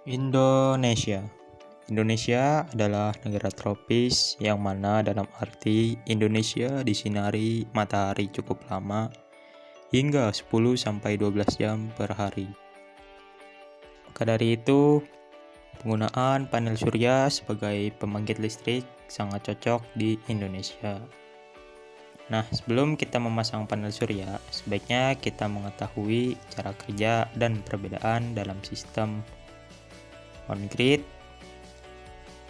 Indonesia. Indonesia adalah negara tropis yang mana dalam arti Indonesia disinari matahari cukup lama hingga 10-12 jam per hari. Maka dari itu, penggunaan panel surya sebagai pembangkit listrik sangat cocok di Indonesia. Nah, sebelum kita memasang panel surya, sebaiknya kita mengetahui cara kerja dan perbedaan dalam sistem on-grid,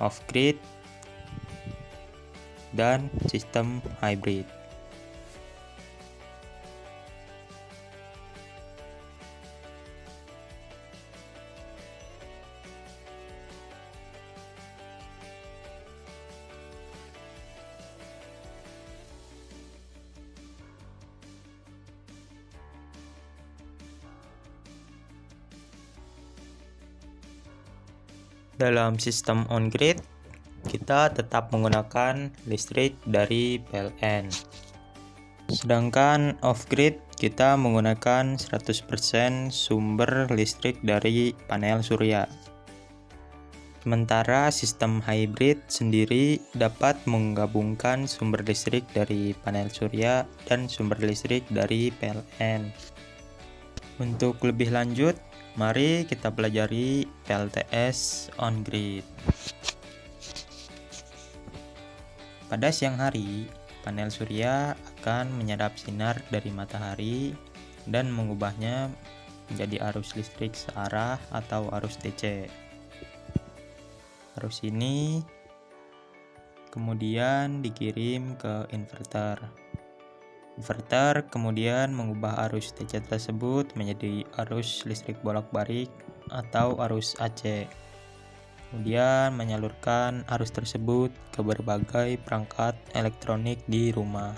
off-grid, dan sistem hybrid. Dalam sistem on-grid, kita tetap menggunakan listrik dari PLN. Sedangkan off-grid, kita menggunakan 100% sumber listrik dari panel surya. Sementara sistem hybrid sendiri dapat menggabungkan sumber listrik dari panel surya dan sumber listrik dari PLN. Untuk lebih lanjut, mari kita pelajari PLTS on-grid. Pada siang hari, panel surya akan menyerap sinar dari matahari dan mengubahnya menjadi arus listrik searah atau arus DC. Arus ini kemudian dikirim ke inverter. Inverter kemudian mengubah arus DC tersebut menjadi arus listrik bolak-balik atau arus AC. Kemudian menyalurkan arus tersebut ke berbagai perangkat elektronik di rumah.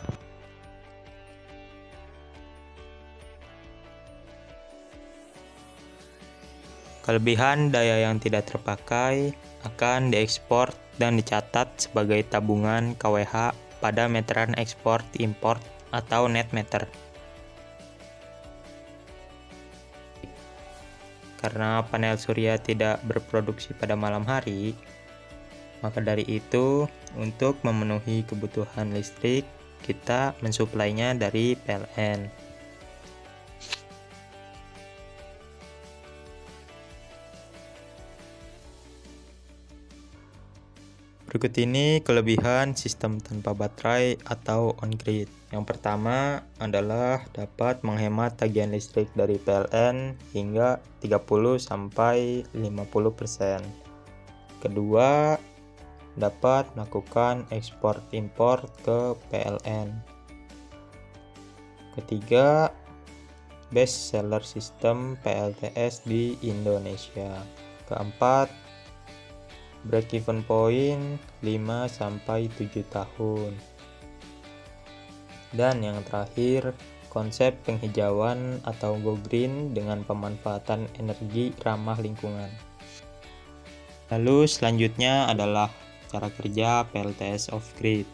Kelebihan daya yang tidak terpakai akan diekspor dan dicatat sebagai tabungan KWH pada meteran ekspor import atau net meter. Karena panel surya tidak berproduksi pada malam hari, maka dari itu untuk memenuhi kebutuhan listrik kita mensuplainya dari PLN. Berikut ini kelebihan sistem tanpa baterai atau on-grid. Yang pertama adalah dapat menghemat tagihan listrik dari PLN hingga 30-50%. Kedua, dapat melakukan ekspor impor ke PLN. Ketiga, best seller sistem PLTS di Indonesia. Keempat, break-even point 5-7 tahun. Dan yang terakhir, konsep penghijauan atau go green dengan pemanfaatan energi ramah lingkungan. Lalu selanjutnya adalah cara kerja PLTS off-grid.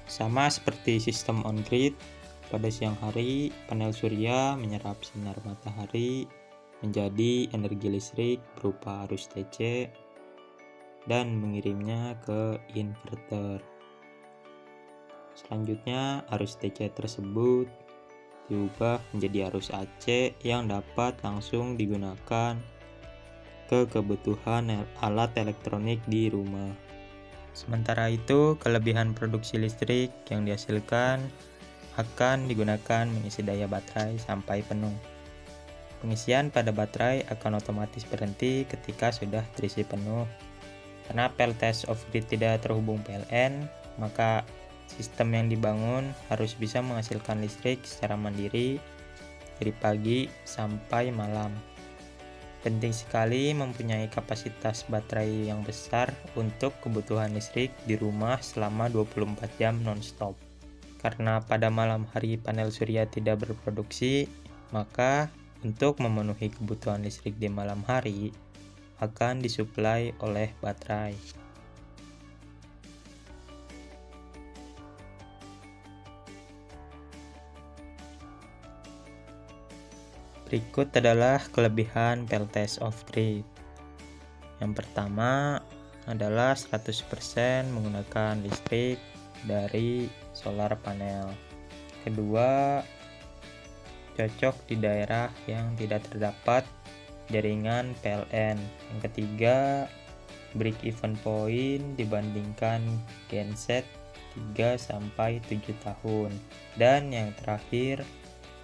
Sama seperti sistem on-grid, pada siang hari panel surya menyerap sinar matahari menjadi energi listrik berupa arus DC dan mengirimnya ke inverter. Selanjutnya, arus DC tersebut diubah menjadi arus AC yang dapat langsung digunakan ke kebutuhan alat elektronik di rumah. Sementara itu, kelebihan produksi listrik yang dihasilkan akan digunakan mengisi daya baterai sampai penuh. Pengisian pada baterai akan otomatis berhenti ketika sudah terisi penuh. Karena PLTS off-grid tidak terhubung PLN, maka sistem yang dibangun harus bisa menghasilkan listrik secara mandiri dari pagi sampai malam. Penting sekali mempunyai kapasitas baterai yang besar untuk kebutuhan listrik di rumah selama 24 jam non-stop. Karena pada malam hari panel surya tidak berproduksi, maka untuk memenuhi kebutuhan listrik di malam hari akan disuplai oleh baterai. Berikut adalah kelebihan PLTS off-grid. Yang pertama adalah 100% menggunakan listrik dari solar panel. Kedua, cocok di daerah yang tidak terdapat jaringan PLN. Yang ketiga, break-even point dibandingkan genset 3-7 tahun. Dan yang terakhir,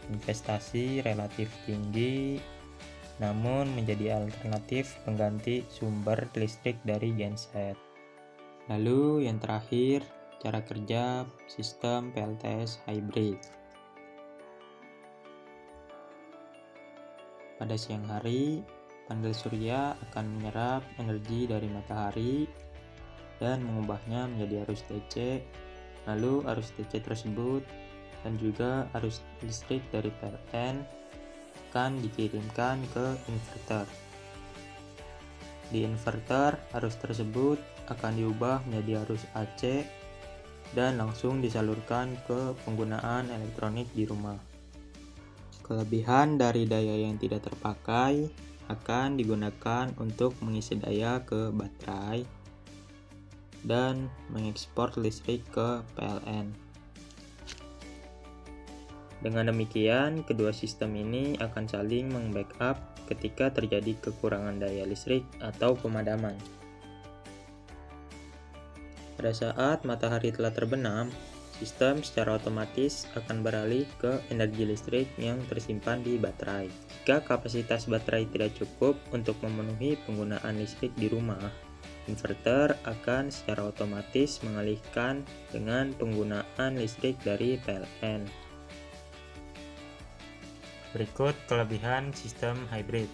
investasi relatif tinggi namun menjadi alternatif pengganti sumber listrik dari genset. Lalu yang terakhir, cara kerja sistem PLTS hybrid. Pada siang hari, panel surya akan menyerap energi dari matahari dan mengubahnya menjadi arus DC. Lalu arus DC tersebut dan juga arus listrik dari PLN akan dikirimkan ke inverter. Di inverter, arus tersebut akan diubah menjadi arus AC dan langsung disalurkan ke penggunaan elektronik di rumah. Kelebihan dari daya yang tidak terpakai akan digunakan untuk mengisi daya ke baterai dan mengekspor listrik ke PLN. Dengan demikian, kedua sistem ini akan saling membackup ketika terjadi kekurangan daya listrik atau pemadaman. Pada saat matahari telah terbenam, sistem secara otomatis akan beralih ke energi listrik yang tersimpan di baterai. Jika kapasitas baterai tidak cukup untuk memenuhi penggunaan listrik di rumah, inverter akan secara otomatis mengalihkan dengan penggunaan listrik dari PLN. Berikut kelebihan sistem hybrid.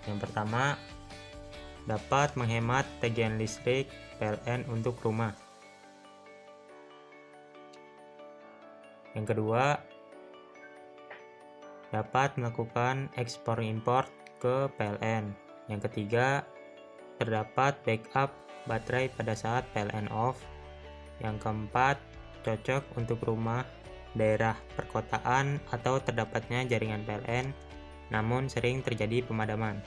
Yang pertama, dapat menghemat tagihan listrik PLN untuk rumah. Yang kedua, dapat melakukan ekspor import ke PLN. Yang ketiga, terdapat backup baterai pada saat PLN off. Yang keempat, cocok untuk rumah daerah perkotaan atau terdapatnya jaringan PLN, namun sering terjadi pemadaman.